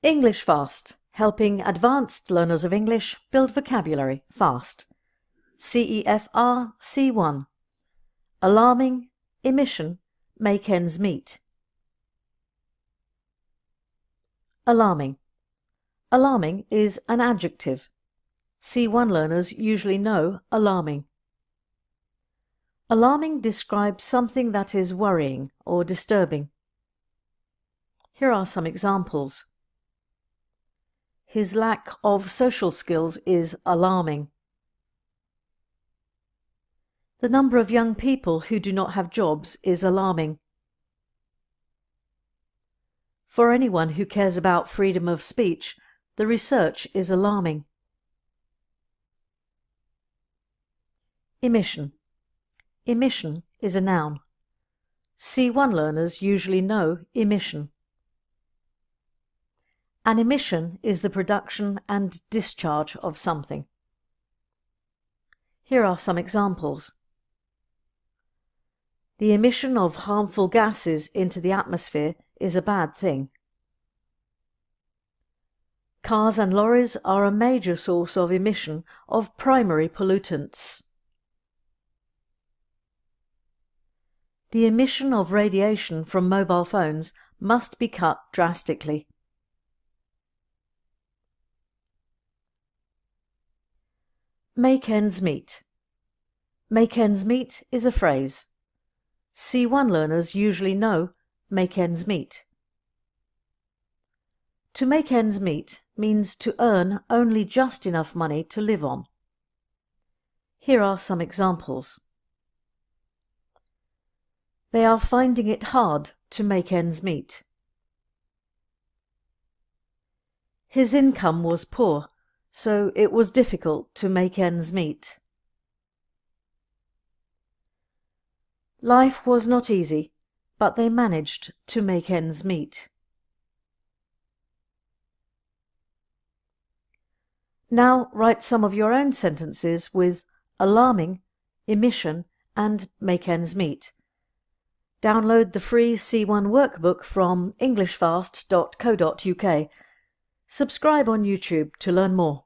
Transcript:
English Fast, helping advanced learners of English build vocabulary fast. CEFR C1. Alarming, emission, make ends meet. Alarming. Alarming is an adjective. C1 learners usually know alarming. Alarming describes something that is worrying or disturbing. Here are some examples. His lack of social skills is alarming. The number of young people who do not have jobs is alarming. For anyone who cares about freedom of speech, the research is alarming. Emission. Emission is a noun. C1 learners usually know emission. An emission is the production and discharge of something. Here are some examples. The emission of harmful gases into the atmosphere is a bad thing. Cars and lorries are a major source of emission of primary pollutants. The emission of radiation from mobile phones must be cut drastically. Make ends meet. Make ends meet is a phrase. C1 learners usually know make ends meet. To make ends meet means to earn only just enough money to live on. Here are some examples. They are finding it hard to make ends meet. His income was poor, so it was difficult to make ends meet. Life was not easy, but they managed to make ends meet. Now write some of your own sentences with alarming, emission and make ends meet. Download the free C1 workbook from englishfast.co.uk. Subscribe on YouTube to learn more.